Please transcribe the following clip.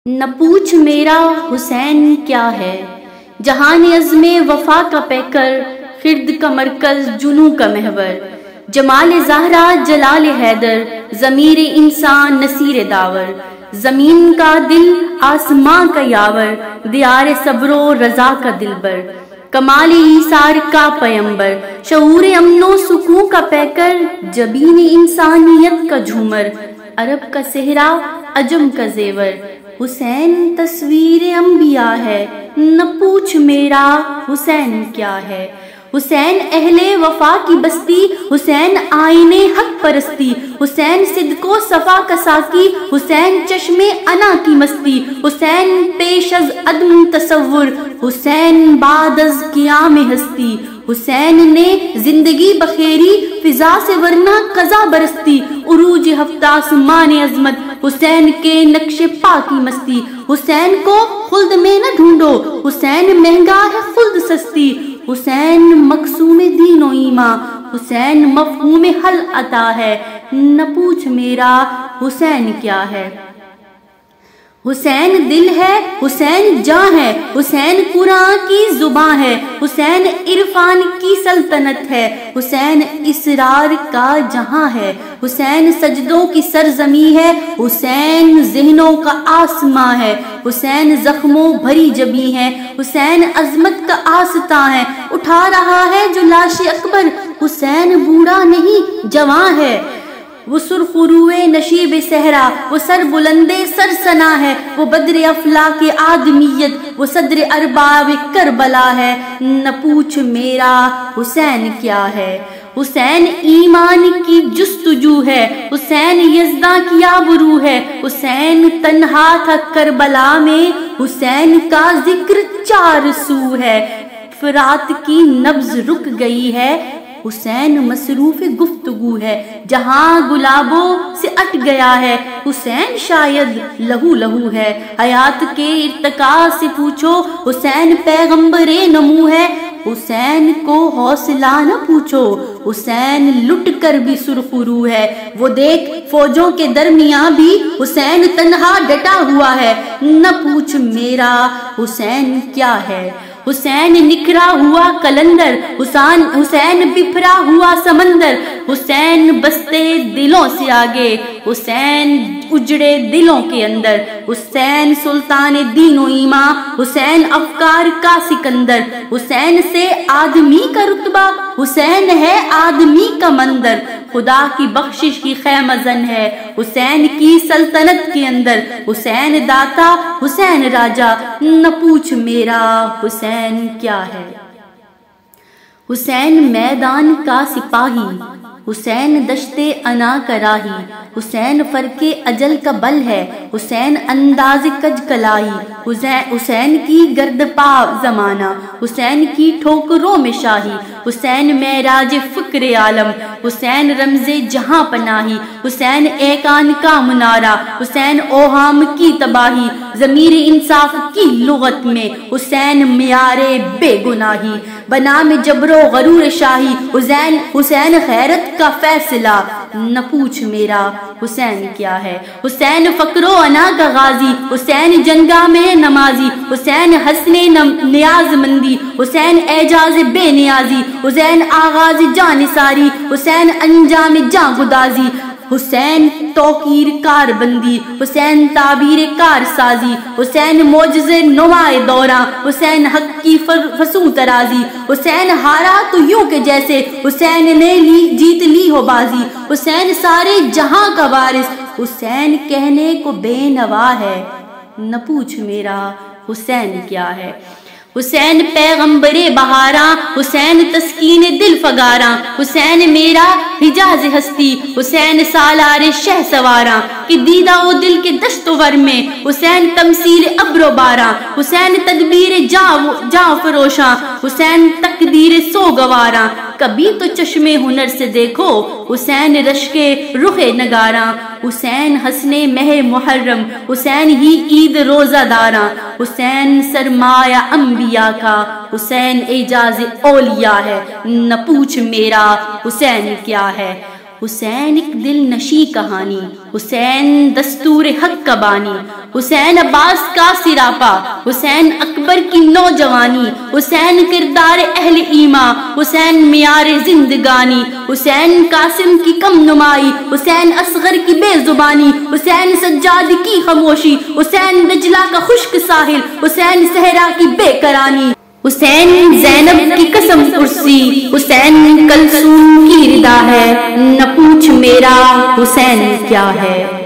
نہ پوچھ میرا حسین کیا ہے، جہان عزم وفا کا پیکر، خرد کا مرکز جنوں کا محور، جمال زہرا جلال حیدر، ضمیر انسان نصیر داور، زمین کا دل آسماں کا یاور، دیار صبر و رضا کا دلبر، کمال ایثار کا پیمبر، شعور امن و سکون کا پیکر، جبین انسانیت کا جھومر، عرب کا صحرا عجم کا زیور، حسین تصویر انبیاء ہے، نہ پوچھ میرا حسین کیا ہے۔ حسین اہل وفا کی بستی، حسین آئین حق پرستی، حسین صدق و صفا کا ساقی، حسین چشم انا کی مستی، حسین پیش از عدم تصور، حسین بعد از قیام ہستی، حسین نے زندگی بخیری فضا سے ورنہ قضا برستی، عروج ہفتہ آسمان عظمت، حسین کے نقش پا کی مستی، حسین کو خلد میں نہ ڈھونڈو، حسین مہنگا ہے خلد سستی، حسین مقصوم دین و ایمان، حسین مفہوم حل عطا ہے، نہ پوچھ میرا حسین کیا ہے۔ حسین دل ہے، حسین جاں ہے، حسین قرآن کی زبان ہے، حسین عرفان کی سلطنت ہے، حسین اسرار کا جہاں ہے، حسین سجدوں کی سرزمین ہے، حسین ذہنوں کا آسماں ہے، حسین زخموں بھری جبیں ہے، حسین عظمت کا آستاں ہے، اٹھا رہا ہے جو لاش اکبر، حسین بوڑھا نہیں جوان ہے، وہ سرخ روئے نشیب صحرا، وہ سر بلندے سر سنا ہے، وہ بدر افلاک آدمیت، وہ صدر ارباب کربلا ہے، نہ پوچھ میرا حسین کیا ہے۔ حسین ایمان کی جستجو ہے، حسین یزداں کی آبرو ہے، حسین تنہا تھا کربلا میں، حسین کا ذکر چار سو ہے، فرات کی نبض رک گئی ہے، حسین مصروف گفتگو ہے، جہاں گلابوں سے اٹ گیا ہے، حسین شاید لہو لہو ہے، حیات کے ارتقاء سے پوچھو، حسین پیغمبر نمو ہے، حسین کو حوصلہ نہ پوچھو، حسین لٹ کر بھی سرخ رو ہے، وہ دیکھ فوجوں کے درمیان بھی حسین تنہا ڈٹا ہوا ہے، نہ پوچھ میرا حسین کیا ہے۔ حسین نکھرا ہوا کلندر، حسین بپھرا ہوا سمندر، حسین بستے دلوں سے آگے، حسین اجڑے دلوں کے اندر، حسین سلطان دین و ایمان، حسین افکار کا سکندر، حسین سے آدمی کا رتبہ، حسین ہے آدمی کا مندر، خدا کی بخشش کی خیمہ زن ہے حسین کی سلطنت کے اندر، حسین داتا حسین راجا، نہ پوچھ میرا حسین کیا ہے۔ حسین میدان کا سپاہی، حسین دشت انا کا راہی، حسین فرق اجل کا بل ہے، حسین انداز کج کلائی، حسین کی گرد پا زمانہ، حسین کی ٹھوکروں میں شاہی، حسین معراج فکر عالم، حسین رمز جہاں پناہی، حسین ایقان کا منارہ، حسین اوہام کی تباہی، ضمیر انصاف کی لغت میں حسین معیار بے گناہی، بنا میں جبر و غرور شاہی، حسین خیرت کا فیصلہ، نہ پوچھ میرا حسین کیا ہے۔ حسین فقر و انا کا غازی، حسین جنگا میں نمازی، حسین حسن نیاز مندی، حسین اعجاز بے نیازی، حسین آغاز جان ساری، حسین انجام جان گدازی، حسین توقیر کار بندی، حسین تعبیر کار سازی، حسین معجزہ نمائے دوراں، حسین حق کی فسوں ترازی، حسین ہارا تو یوں کہ جیسے حسین نے جیت لی ہو بازی، حسین سارے جہاں کا وارث، حسین کہنے کو بے نوا ہے، نہ پوچھ میرا حسین کیا ہے۔ حسین پیغمبر بہاراں، حسین تسکین دل فگاراں، حسین میرا حجاز ہستی، حسین سالار شہ سواراں، کہ دیدہ و دل کے دشت و ور میں حسین تمثیل ابر و باراں، حسین تدبیر جاں فروشاں، حسین تقدیر سوگواراں، کبھی تو چشم ہنر سے دیکھو حسین رشک رخ نگاراں، حسین حسن مہ محرم، حسین ہی عید روزہ داراں، حسین سرمایہ انبیاء کا، حسین اعجاز اولیاء ہے، نہ پوچھ میرا حسین کیا ہے۔ حسین ایک دل نشی کہانی، حسین دستور حق کا بانی، حسین عباس کا سراپا، حسین اکبر کی نوجوانی، حسین کردار اہل ایمان، حسین معیار زندگانی، حسین قاسم کی کم نمائی، حسین اصغر کی بے زبانی، حسین سجاد کی خاموشی، حسین دجلہ کا خشک ساحل، حسین صحرا کی بے قرانی، حسین زینب کی قسم پرسی، حسین کلثوم کی ردا ہے، نہ پوچھ میرا حسین کیا ہے۔